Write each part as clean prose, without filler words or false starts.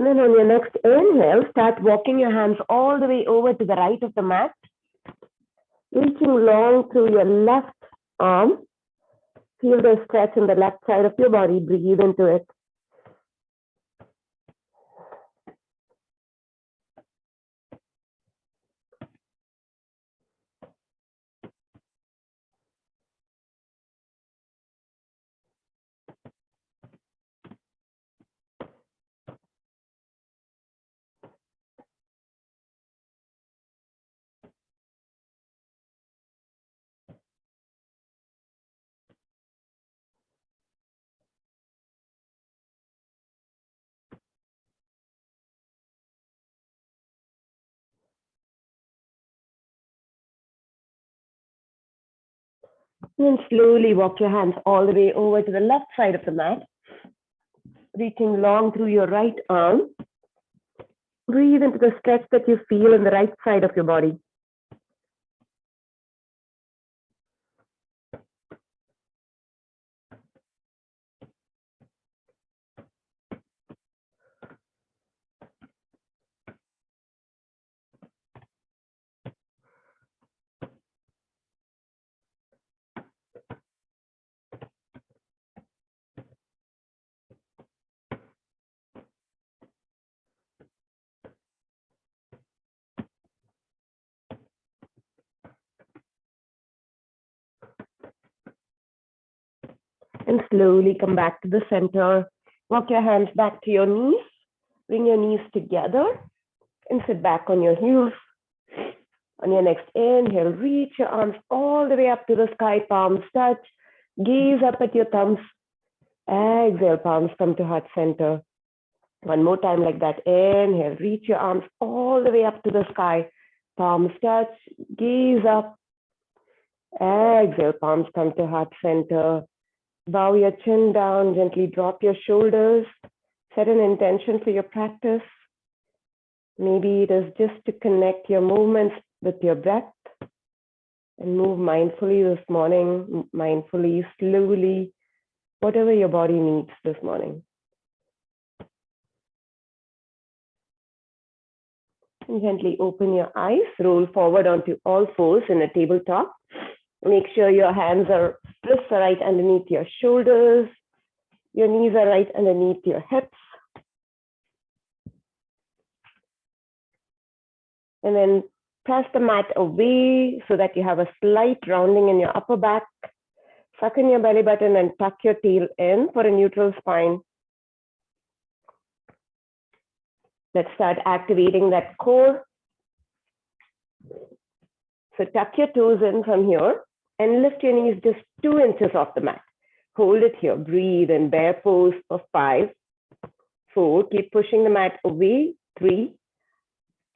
And then on your next inhale, start walking your hands all the way over to the right of the mat, reaching long through your left arm. Feel the stretch on the left side of your body. Breathe into it. And slowly walk your hands all the way over to the left side of the mat, reaching long through your right arm. Breathe into the stretch that you feel on the right side of your body. And slowly come back to the center. Walk your hands back to your knees. Bring your knees together and sit back on your heels. On your next inhale, reach your arms all the way up to the sky, palms touch. Gaze up at your thumbs. Exhale, palms come to heart center. One more time like that. Inhale, reach your arms all the way up to the sky. Palms touch. Gaze up. Exhale, palms come to heart center. Bow your chin down, gently drop your shoulders. Set an intention for your practice. Maybe it is just to connect your movements with your breath and move mindfully this morning, mindfully, slowly, whatever your body needs this morning. And gently open your eyes, roll forward onto all fours in a tabletop. Make sure your hands are wrists are right underneath your shoulders. Your knees are right underneath your hips. And then press the mat away so that you have a slight rounding in your upper back. Suck in your belly button and tuck your tail in for a neutral spine. Let's start activating that core. So tuck your toes in from here and lift your knees just 2 inches off the mat. Hold it here. Breathe in bear pose for 5, 4. Keep pushing the mat away. 3,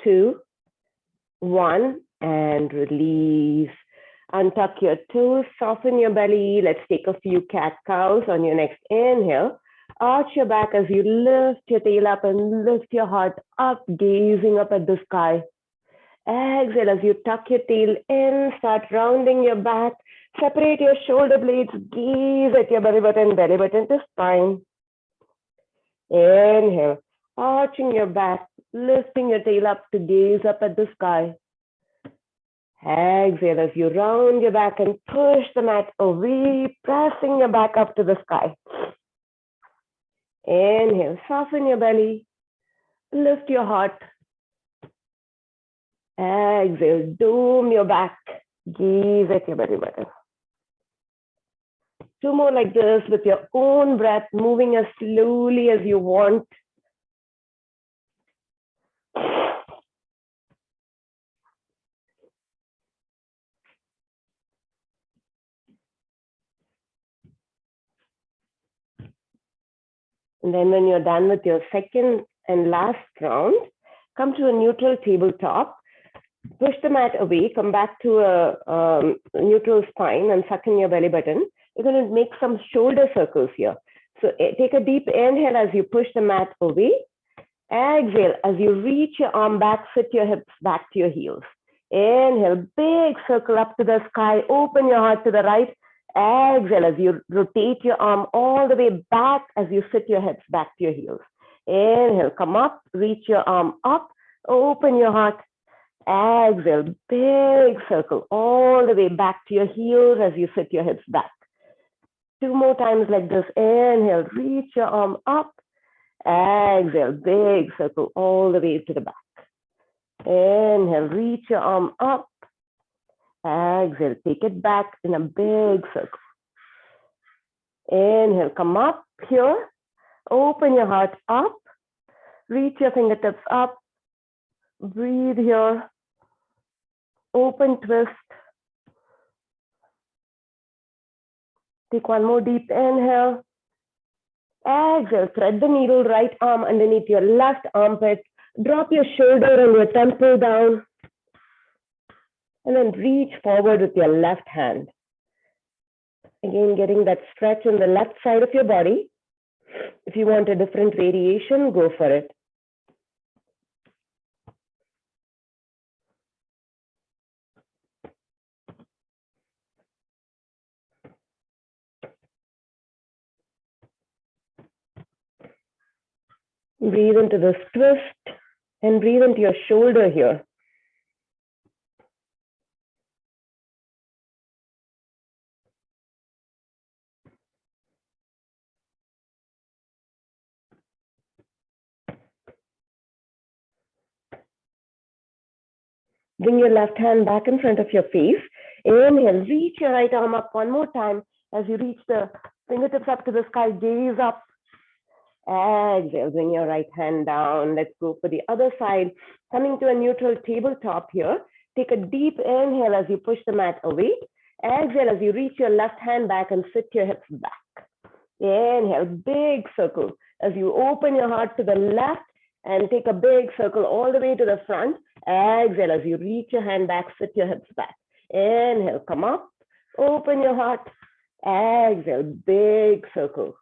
2, 1, and release. Untuck your toes, soften your belly. Let's take a few cat-cows on your next inhale. Arch your back as you lift your tail up and lift your heart up, gazing up at the sky. Exhale as you tuck your tail in, start rounding your back. Separate your shoulder blades, gaze at your belly button to spine. Inhale, arching your back, lifting your tail up to gaze up at the sky. Exhale as you round your back and push the mat away, pressing your back up to the sky. Inhale, soften your belly, lift your heart. Exhale, dome your back, gaze at your belly button. 2 more like this with your own breath, moving as slowly as you want. And then when you're done with your second and last round, come to a neutral tabletop. Push the mat away, come back to a neutral spine and suck in your belly button. You're going to make some shoulder circles here. So take a deep inhale as you push the mat away. Exhale as you reach your arm back, sit your hips back to your heels. Inhale, big circle up to the sky. Open your heart to the right. Exhale as you rotate your arm all the way back as you sit your hips back to your heels. Inhale, come up, reach your arm up, open your heart. Exhale, big circle all the way back to your heels as you sit your hips back. 2 more times like this. Inhale, reach your arm up. Exhale, big circle all the way to the back. Inhale, reach your arm up. Exhale, take it back in a big circle. Inhale, come up here. Open your heart up. Reach your fingertips up. Breathe here. Open twist. Take one more deep inhale. Exhale, thread the needle, right arm underneath your left armpit. Drop your shoulder and your temple down. And then reach forward with your left hand. Again, getting that stretch on the left side of your body. If you want a different variation, go for it. Breathe into this twist and breathe into your shoulder here. Bring your left hand back in front of your face. Inhale, reach your right arm up one more time as you reach the fingertips up to the sky, gaze up. Exhale, bring your right hand down. Let's go for the other side. Coming to a neutral tabletop here. Take a deep inhale as you push the mat away. Exhale as you reach your left hand back and sit your hips back. Inhale, big circle as you open your heart to the left and take a big circle all the way to the front. Exhale as you reach your hand back, sit your hips back. Inhale, come up, open your heart. Exhale, big circle.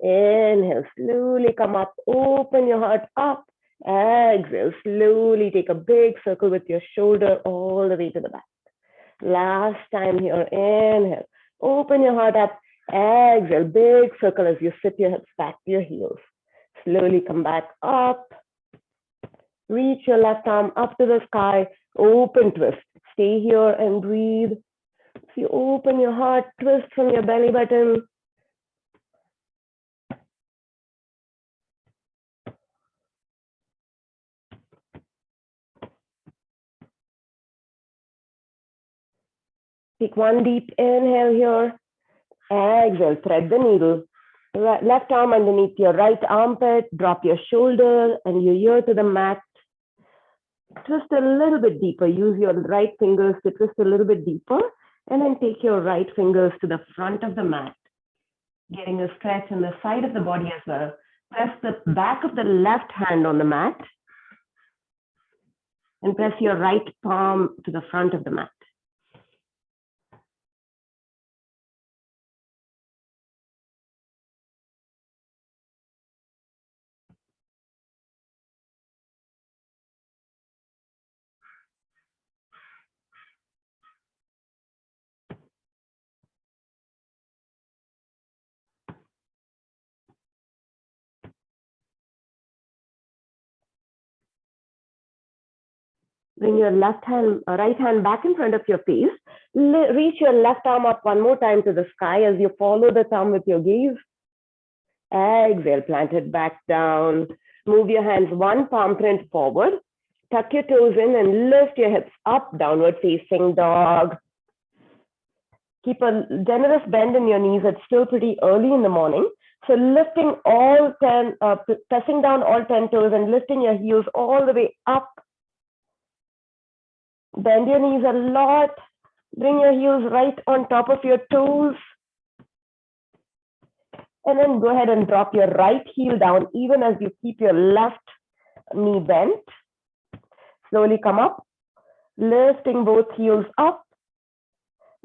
Inhale, slowly come up, open your heart up. Exhale, slowly take a big circle with your shoulder all the way to the back. Last time here, inhale, open your heart up. Exhale, big circle as you sit your hips back to your heels. Slowly come back up. Reach your left arm up to the sky. Open twist. Stay here and breathe. If you open your heart, twist from your belly button. Take one deep inhale here. Exhale, thread the needle. Left arm underneath your right armpit. Drop your shoulder and your ear to the mat. Twist a little bit deeper. Use your right fingers to twist a little bit deeper. And then take your right fingers to the front of the mat. Getting a stretch on the side of the body as well. Press the back of the left hand on the mat. And press your right palm to the front of the mat. Bring your right hand back in front of your face. Reach your left arm up one more time to the sky as you follow the thumb with your gaze. Exhale, plant it back down. Move your hands one palm print forward. Tuck your toes in and lift your hips up, downward facing dog. Keep a generous bend in your knees. It's still pretty early in the morning. So lifting all 10, pressing down all 10 toes and lifting your heels all the way up. Bend your knees a lot. Bring your heels right on top of your toes. And then go ahead and drop your right heel down, even as you keep your left knee bent. Slowly come up, lifting both heels up.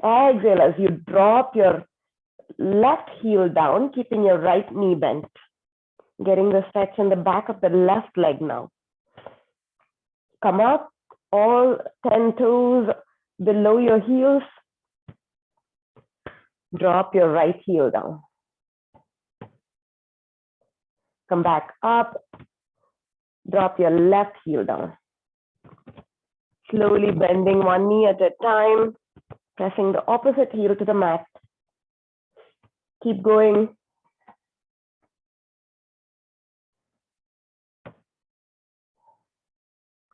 Exhale as you drop your left heel down, keeping your right knee bent. Getting the stretch in the back of the left leg now. Come up. All 10 toes below your heels. Drop your right heel down. Come back up. Drop your left heel down. Slowly bending one knee at a time, pressing the opposite heel to the mat. Keep going.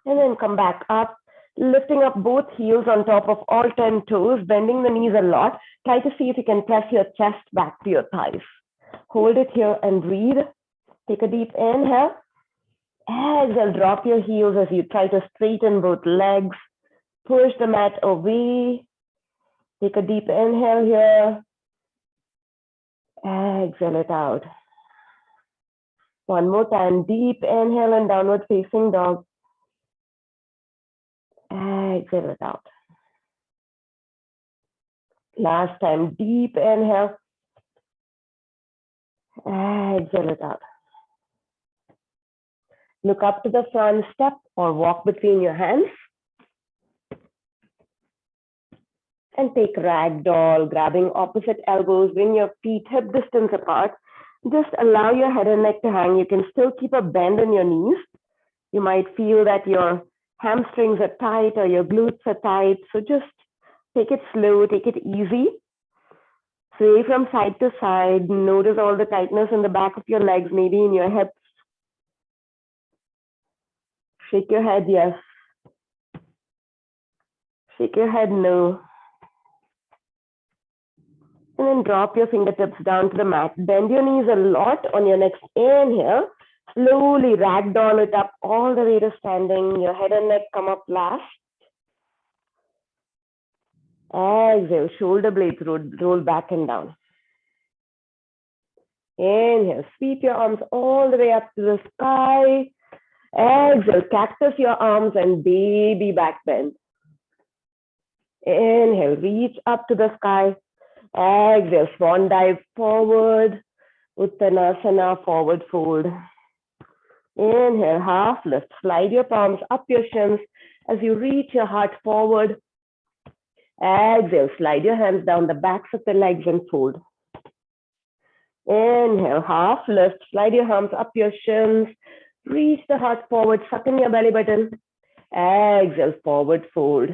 And then come back up, lifting up both heels on top of all 10 toes, bending the knees a lot. Try to see if you can press your chest back to your thighs. Hold it here and breathe. Take a deep inhale. Exhale, drop your heels as you try to straighten both legs. Push the mat away. Take a deep inhale here. Exhale it out. One more time, deep inhale and downward facing dog. Exhale it out. Last time, deep inhale. Exhale it out. Look up to the front, step or walk between your hands. And take ragdoll, grabbing opposite elbows, bring your feet hip distance apart. Just allow your head and neck to hang. You can still keep a bend in your knees. You might feel that your hamstrings are tight or your glutes are tight. So just take it slow, take it easy. Sway from side to side. Notice all the tightness in the back of your legs, maybe in your hips. Shake your head, yes. Shake your head, no. And then drop your fingertips down to the mat. Bend your knees a lot on your next inhale. Slowly ragdoll it up all the way to standing. Your head and neck come up last. Exhale, shoulder blades roll back and down. Inhale, sweep your arms all the way up to the sky. Exhale, cactus your arms and baby back bend. Inhale, reach up to the sky. Exhale, swan dive forward. Uttanasana, forward fold. Inhale, half lift. Slide your palms up your shins as you reach your heart forward. Exhale, slide your hands down the backs of the legs and fold. Inhale, half lift. Slide your arms up your shins. Reach the heart forward, suck in your belly button. Exhale, forward fold.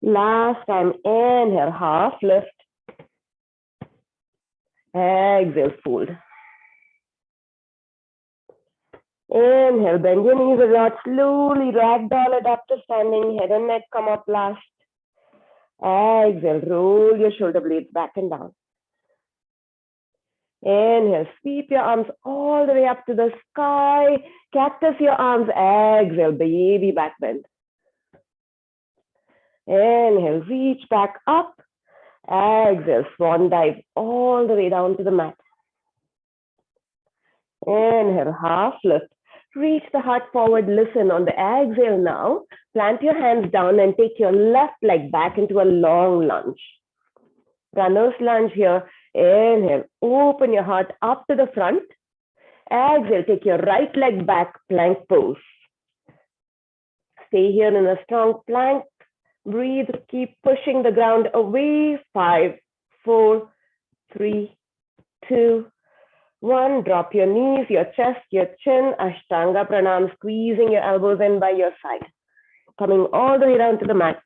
Last time, inhale, half lift. Exhale, fold. Inhale, bend your knees a lot, slowly ragdoll it up to standing, head and neck come up last. Exhale, roll your shoulder blades back and down. Inhale, sweep your arms all the way up to the sky, cactus your arms, exhale, baby back bend. Inhale, reach back up, exhale, swan dive all the way down to the mat. Inhale, half lift. Reach the heart forward, listen on the exhale now. Plant your hands down and take your left leg back into a long lunge. Runner's lunge here. Inhale, open your heart up to the front. Exhale, take your right leg back, plank pose. Stay here in a strong plank. Breathe, keep pushing the ground away. 5, 4, 3, 2, 1. Drop your knees, your chest, your chin. Ashtanga pranam, squeezing your elbows in by your side. Coming all the way down to the mat.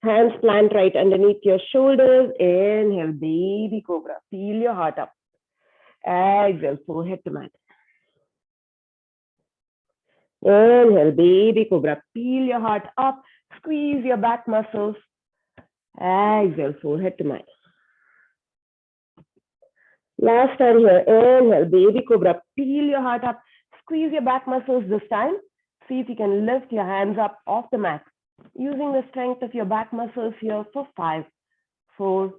Hands plant right underneath your shoulders. Inhale, baby cobra. Feel your heart up. Exhale, forehead to mat. Inhale, baby cobra. Peel your heart up. Squeeze your back muscles. Exhale, forehead to mat. Last time here. Inhale, baby cobra. Peel your heart up. Squeeze your back muscles this time. See if you can lift your hands up off the mat. Using the strength of your back muscles here for 5, 4,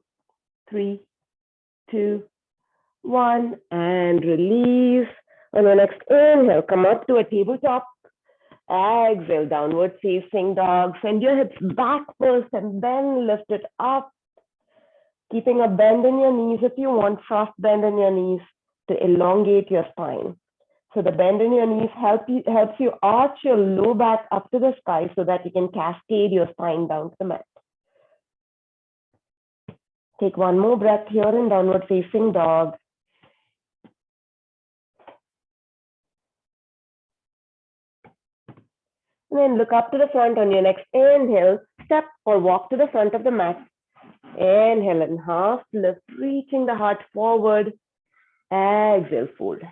3, 2, 1. And release. On your next inhale, come up to a tabletop. Exhale, downward facing dog. Send your hips back first and then lift it up. Keeping a bend in your knees if you want, soft bend in your knees to elongate your spine. So the bend in your knees helps you arch your low back up to the sky so that you can cascade your spine down to the mat. Take one more breath here in downward facing dog. And then look up to the front on your next inhale, step or walk to the front of the mat. Inhale and half lift, reaching the heart forward. Exhale, fold.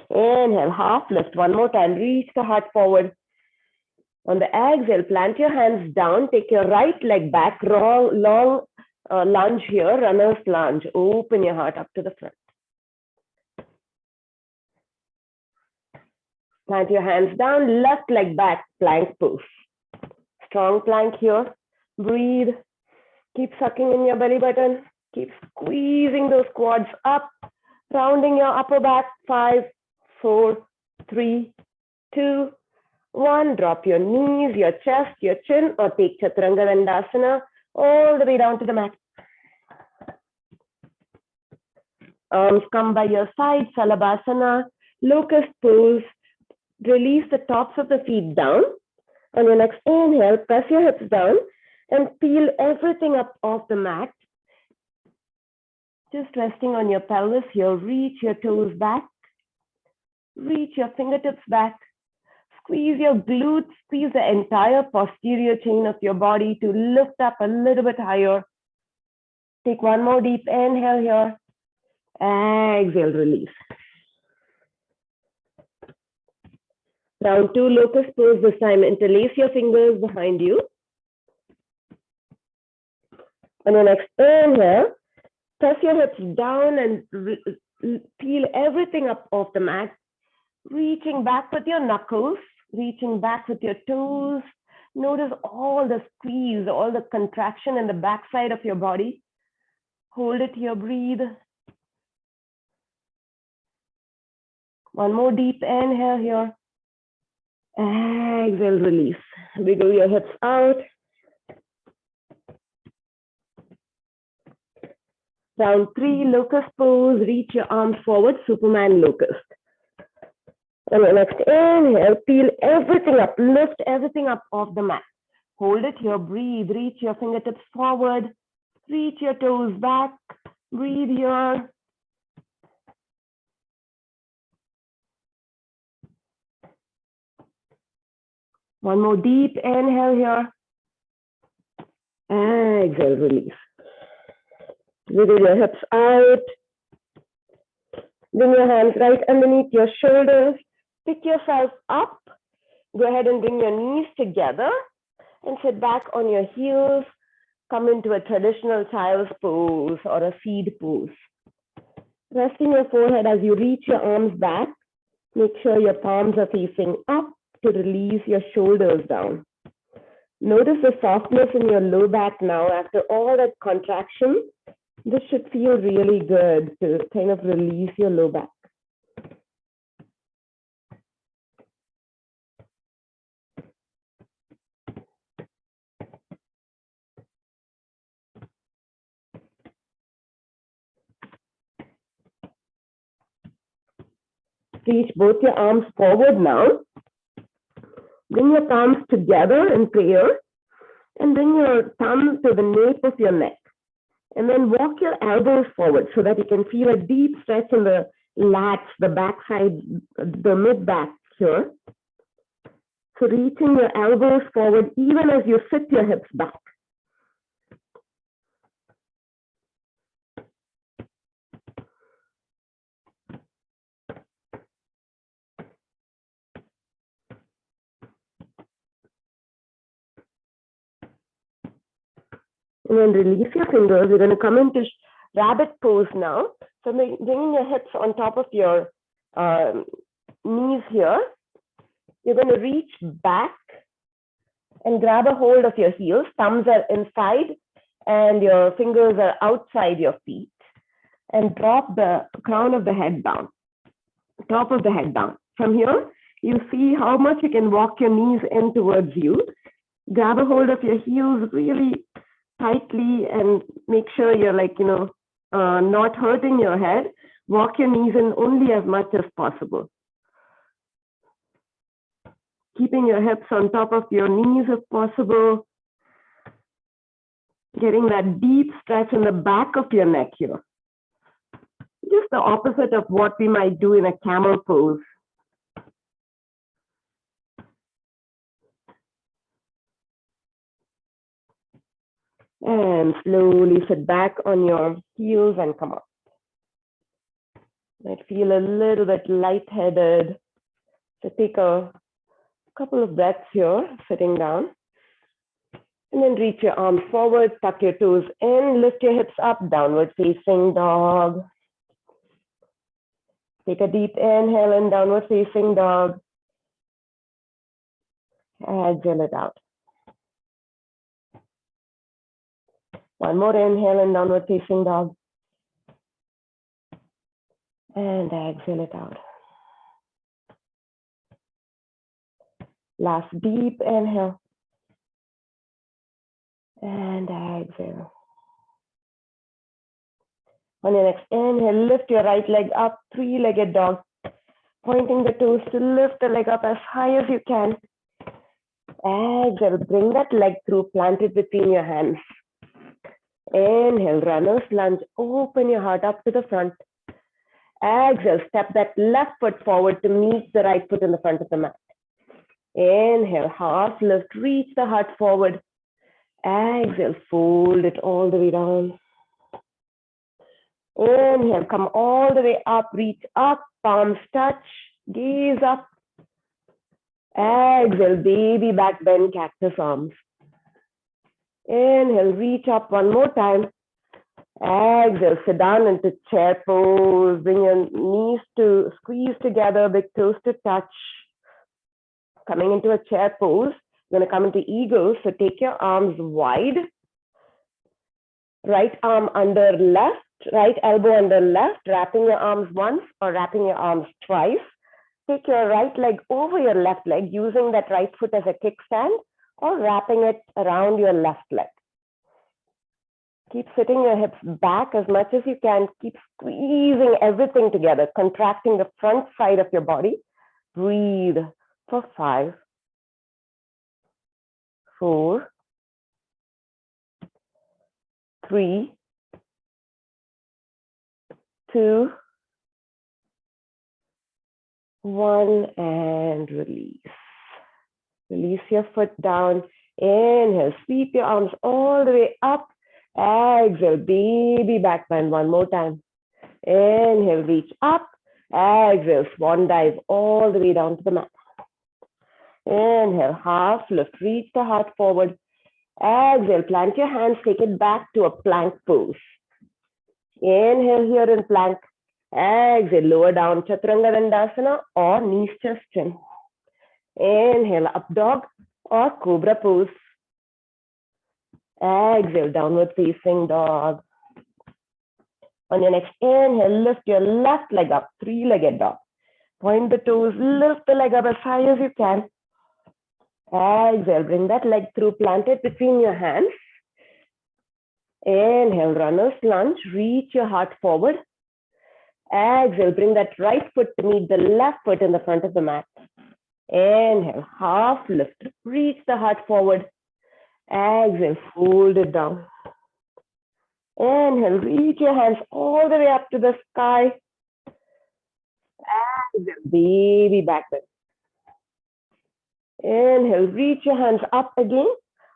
Inhale, half lift. One more time, reach the heart forward. On the exhale, plant your hands down, take your right leg back, long lunge here, runner's lunge. Open your heart up to the front. Plant your hands down, left leg back, plank pose. Strong plank here. Breathe. Keep sucking in your belly button. Keep squeezing those quads up, rounding your upper back. 5, 4, 3, 2, 1. Drop your knees, your chest, your chin, or take Chaturanga Dandasana all the way down to the mat. Arms come by your side, Salabhasana, locust pose. Release the tops of the feet down. On your next inhale, press your hips down and peel everything up off the mat. Just resting on your pelvis here. Reach your toes back. Reach your fingertips back. Squeeze your glutes. Squeeze the entire posterior chain of your body to lift up a little bit higher. Take one more deep inhale here. Exhale, release. Round 2, locust pose this time. Interlace your fingers behind you. On your next inhale, press your hips down and peel everything up off the mat. Reaching back with your knuckles, reaching back with your toes. Notice all the squeeze, all the contraction in the backside of your body. Hold it here, breathe. One more deep inhale here. Exhale, release. Wiggle your hips out. Round 3, locust pose. Reach your arms forward, Superman locust. On your next inhale, peel everything up, lift everything up off the mat. Hold it here, breathe. Reach your fingertips forward. Reach your toes back. Breathe here. One more deep inhale here. Exhale, release. Wiggle your hips out. Bring your hands right underneath your shoulders. Pick yourself up. Go ahead and bring your knees together and sit back on your heels. Come into a traditional child's pose or a seed pose. Resting your forehead as you reach your arms back. Make sure your palms are facing up to release your shoulders down. Notice the softness in your low back now after all that contraction. This should feel really good to kind of release your low back. Reach both your arms forward now. Bring your palms together in prayer and bring your thumb to the nape of your neck. And then walk your elbows forward so that you can feel a deep stretch in the lats, the backside, the mid-back here. So reaching your elbows forward even as you sit your hips back. And then release your fingers. We're going to come into rabbit pose now. So bringing your hips on top of your knees here. You're going to reach back and grab a hold of your heels. Thumbs are inside and your fingers are outside your feet. And drop the crown of the head down, top of the head down. From here, you see how much you can walk your knees in towards you. Grab a hold of your heels really tightly and make sure you're not hurting your head. Walk your knees in only as much as possible. Keeping your hips on top of your knees if possible. Getting that deep stretch in the back of your neck here. Just the opposite of what we might do in a camel pose. And slowly sit back on your heels and come up. Might feel a little bit lightheaded. So take a couple of breaths here, sitting down. And then reach your arms forward, tuck your toes in, lift your hips up, downward facing dog. Take a deep inhale in downward facing dog. Exhale it out. One more inhale in downward facing dog. And exhale it out. Last deep inhale. And exhale. On your next inhale, lift your right leg up, three-legged dog. Pointing the toes to lift the leg up as high as you can. Exhale, bring that leg through, plant it between your hands. Inhale, runner's lunge, open your heart up to the front. Exhale, step that left foot forward to meet the right foot in the front of the mat. Inhale, half lift, reach the heart forward. Exhale, fold it all the way down. Inhale, come all the way up, reach up, palms touch, gaze up. Exhale, baby back bend, cactus arms. Inhale, reach up one more time. Exhale, sit down into chair pose. Bring your knees to squeeze together, big toes to touch. Coming into a chair pose, you're going to come into eagle. So take your arms wide. Right arm under left, right elbow under left, wrapping your arms once or wrapping your arms twice. Take your right leg over your left leg, using that right foot as a kickstand, or wrapping it around your left leg. Keep sitting your hips back as much as you can. Keep squeezing everything together, contracting the front side of your body. Breathe for 5, 4, 3, 2, 1, and release. Release your foot down. Inhale, sweep your arms all the way up. Exhale, baby back bend one more time. Inhale, reach up. Exhale, swan dive all the way down to the mat. Inhale, half lift, reach the heart forward. Exhale, plant your hands, take it back to a plank pose. Inhale here in plank. Exhale, lower down, chaturanga dandasana or knees chest chin. Inhale, up dog or cobra pose. Exhale, downward facing dog. On your next inhale, lift your left leg up, three-legged dog. Point the toes, lift the leg up as high as you can. Exhale, bring that leg through, plant it between your hands. Inhale, runner's lunge, reach your heart forward. Exhale, bring that right foot to meet the left foot in the front of the mat. Inhale, half lift, reach the heart forward. Exhale, fold it down. Inhale, reach your hands all the way up to the sky. Exhale, baby back bend. Inhale, reach your hands up again.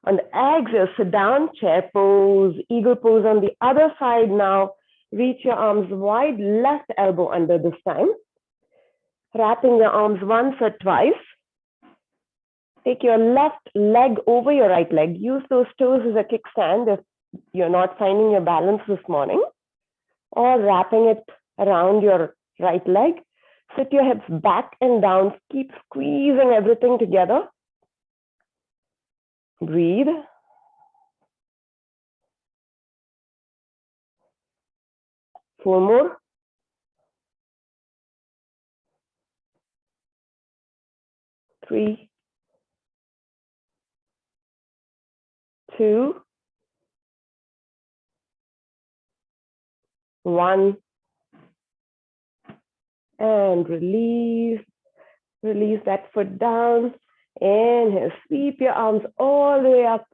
On the exhale, sit down, chair pose, eagle pose on the other side now. Reach your arms wide, left elbow under this time. Wrapping your arms once or twice. Take your left leg over your right leg. Use those toes as a kickstand if you're not finding your balance this morning. Or wrapping it around your right leg. Sit your hips back and down. Keep squeezing everything together. Breathe. Four more. 3, 2, 1. And release. Release that foot down. Inhale, sweep your arms all the way up.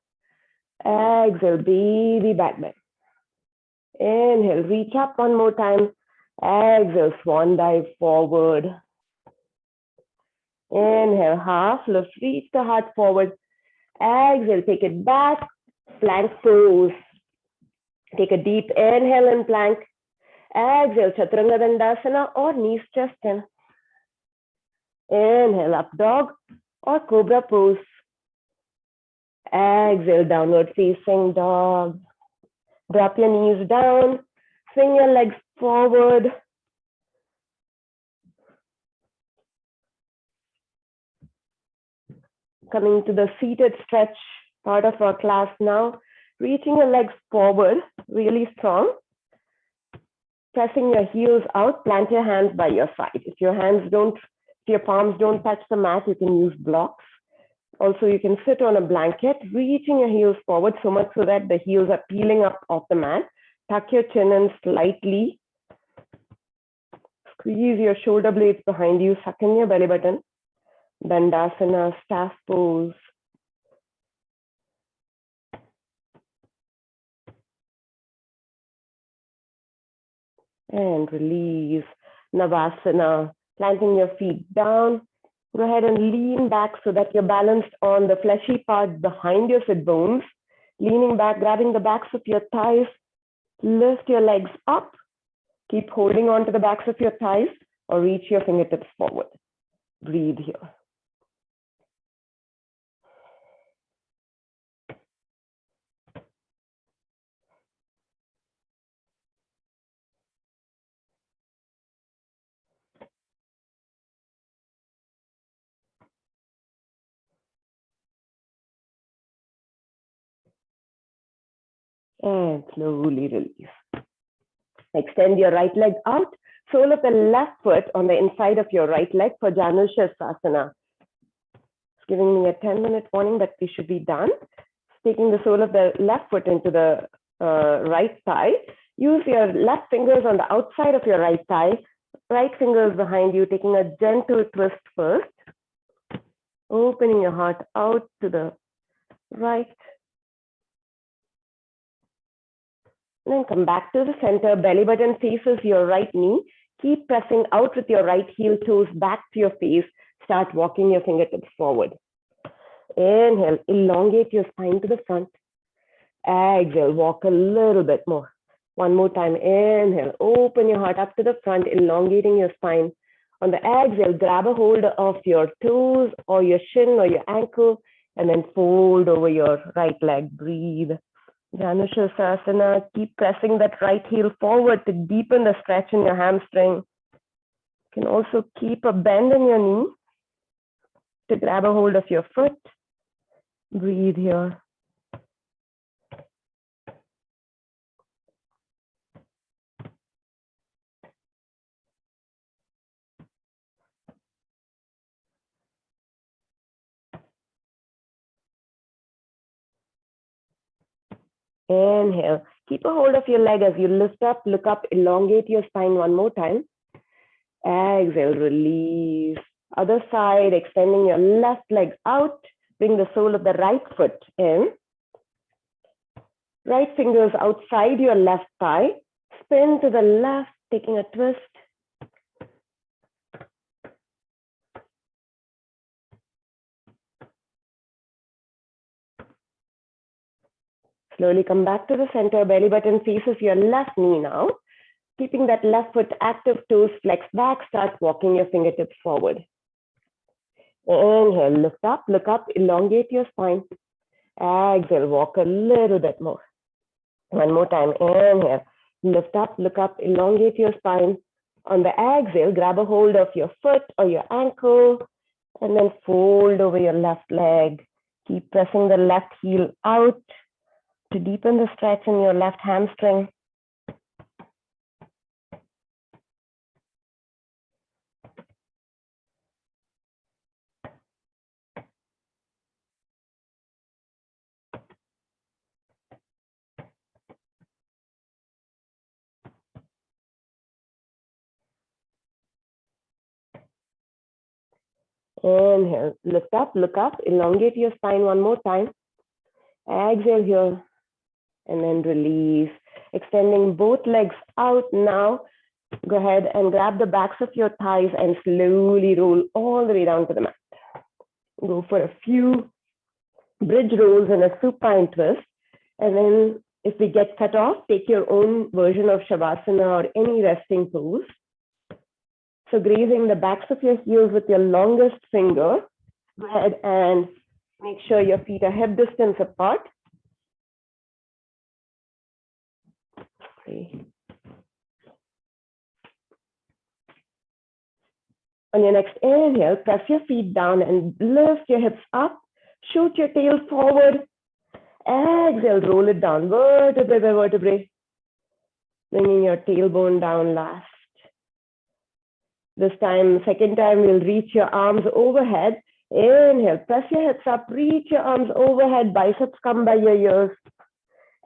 Exhale, baby back bend. Inhale, reach up one more time. Exhale, swan dive forward. Inhale, half lift, reach the heart forward. Exhale, take it back. Plank pose. Take a deep inhale in plank. Exhale, Chaturanga Dandasana or knees chest in. Inhale, up dog or cobra pose. Exhale, downward facing dog. Drop your knees down. Swing your legs forward. Coming to the seated stretch part of our class now. Reaching your legs forward, really strong. Pressing your heels out, plant your hands by your side. If your palms don't touch the mat, you can use blocks. Also, you can sit on a blanket, reaching your heels forward so much so that the heels are peeling up off the mat. Tuck your chin in slightly. Squeeze your shoulder blades behind you, suck in your belly button. Dandasana, staff pose. And release. Navasana, planting your feet down. Go ahead and lean back so that you're balanced on the fleshy part behind your sit bones. Leaning back, grabbing the backs of your thighs. Lift your legs up. Keep holding on to the backs of your thighs or reach your fingertips forward. Breathe here. And slowly release. Extend your right leg out. Sole of the left foot on the inside of your right leg for Janushirasana. It's giving me a 10-minute warning that we should be done. Taking the sole of the left foot into the right thigh. Use your left fingers on the outside of your right thigh. Right fingers behind you, taking a gentle twist first. Opening your heart out to the right. And then come back to the center. Belly button faces your right knee. Keep pressing out with your right heel toes back to your face. Start walking your fingertips forward. Inhale, elongate your spine to the front. Exhale, walk a little bit more. One more time. Inhale, open your heart up to the front, elongating your spine. On the exhale, grab a hold of your toes or your shin or your ankle, and then fold over your right leg. Breathe. Janushirasana, keep pressing that right heel forward to deepen the stretch in your hamstring. You can also keep a bend in your knee to grab a hold of your foot. Breathe here. Inhale. Keep a hold of your leg as you lift up, look up, elongate your spine one more time. Exhale, release. Other side, extending your left leg out. Bring the sole of the right foot in. Right fingers outside your left thigh. Spin to the left, taking a twist. Slowly come back to the center. Belly button faces your left knee now. Keeping that left foot active, toes flexed back. Start walking your fingertips forward. Inhale, lift up, look up, elongate your spine. Exhale, walk a little bit more. One more time. Inhale, lift up, look up, elongate your spine. On the exhale, grab a hold of your foot or your ankle, and then fold over your left leg. Keep pressing the left heel out to deepen the stretch in your left hamstring. Inhale, lift up, look up, elongate your spine one more time. Exhale here, and then release. Extending both legs out now. Go ahead and grab the backs of your thighs and slowly roll all the way down to the mat. Go for a few bridge rolls and a supine twist. And then if we get cut off, take your own version of Shavasana or any resting pose. So grazing the backs of your heels with your longest finger. Go ahead and make sure your feet are hip distance apart. Okay. On your next inhale, press your feet down and lift your hips up. Shoot your tail forward. Exhale, roll it down, vertebrae by vertebrae. Bringing your tailbone down last. This time, second time, we'll reach your arms overhead. Inhale, press your hips up, reach your arms overhead, biceps come by your ears.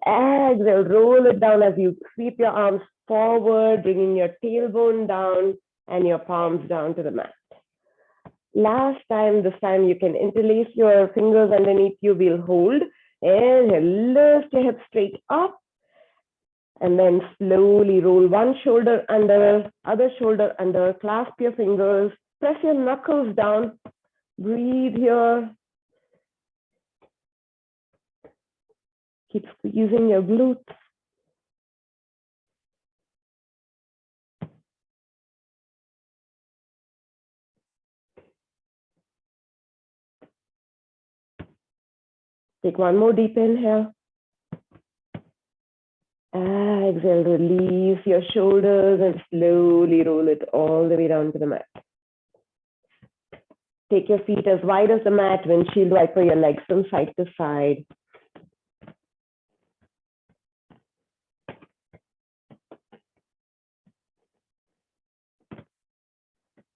Exhale, roll it down as you sweep your arms forward, bringing your tailbone down and your palms down to the mat. Last time, this time you can interlace your fingers underneath you. We'll hold. Inhale, lift your hips straight up. And then slowly roll one shoulder under, other shoulder under, clasp your fingers, press your knuckles down, breathe here. Keep squeezing your glutes. Take one more deep inhale. Exhale, release your shoulders and slowly roll it all the way down to the mat. Take your feet as wide as the mat, windshield wiper your legs from side to side.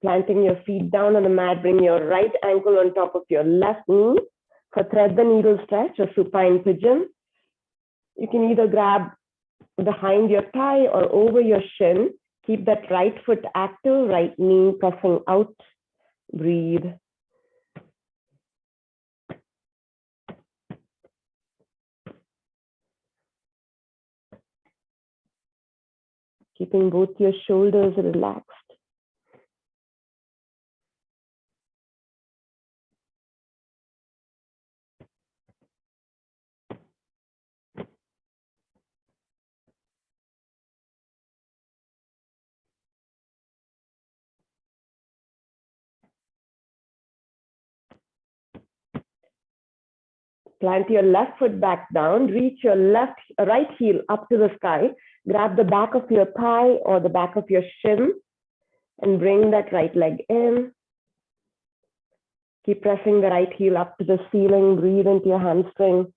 Planting your feet down on the mat, bring your right ankle on top of your left knee for thread the needle stretch or supine pigeon. You can either grab behind your thigh or over your shin. Keep that right foot active, right knee pressing out. Breathe. Keeping both your shoulders relaxed. Plant your left foot back down, reach your right heel up to the sky, grab the back of your thigh or the back of your shin and bring that right leg in. Keep pressing the right heel up to the ceiling, breathe into your hamstring.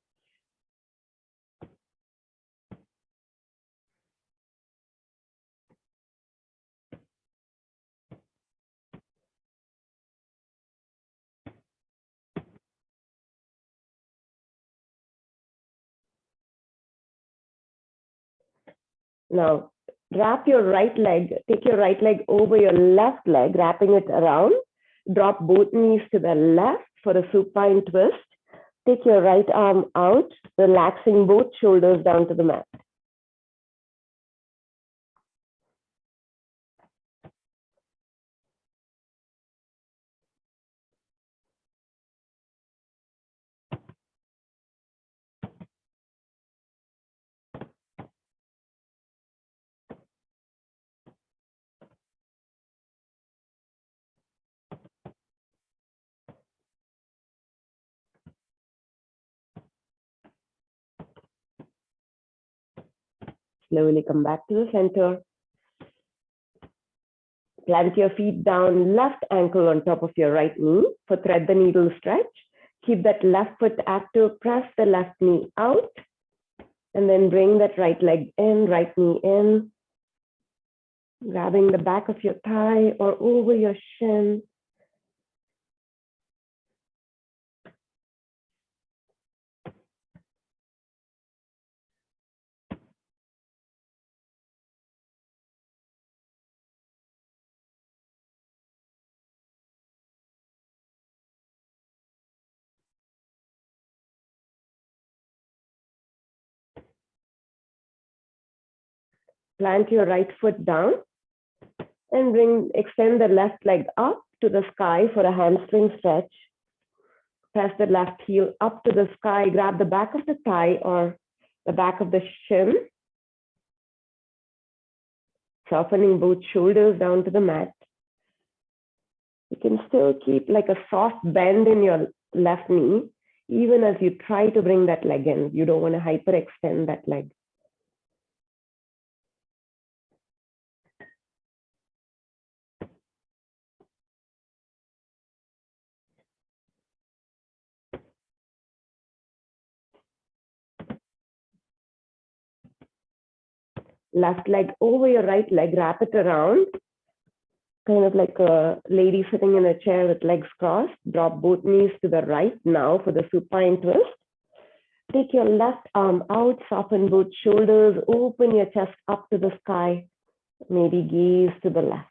Now, wrap your right leg, take your right leg over your left leg, wrapping it around. Drop both knees to the left for a supine twist. Take your right arm out, relaxing both shoulders down to the mat. Slowly come back to the center. Plant your feet down, left ankle on top of your right knee for thread the needle stretch. Keep that left foot active, press the left knee out, and then bring that right leg in, right knee in, grabbing the back of your thigh or over your shin. Plant your right foot down and extend the left leg up to the sky for a hamstring stretch. Press the left heel up to the sky, grab the back of the thigh or the back of the shin, softening both shoulders down to the mat. You can still keep like a soft bend in your left knee, even as you try to bring that leg in. You don't want to hyperextend that leg. Left leg over your right leg, wrap it around, kind of like a lady sitting in a chair with legs crossed. Drop both knees to the right now for the supine twist. Take your left arm out, soften both shoulders, open your chest up to the sky, maybe gaze to the left.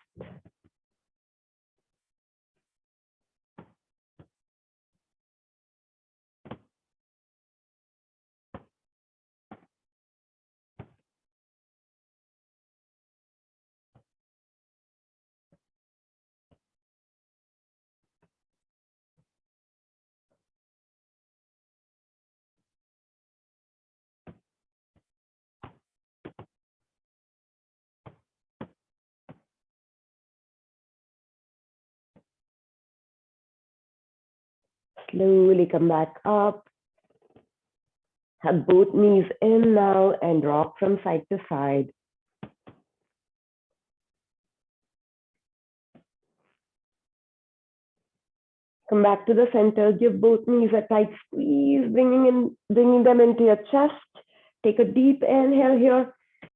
Slowly come back up. Have both knees in now and rock from side to side. Come back to the center. Give both knees a tight squeeze, bringing them into your chest. Take a deep inhale here.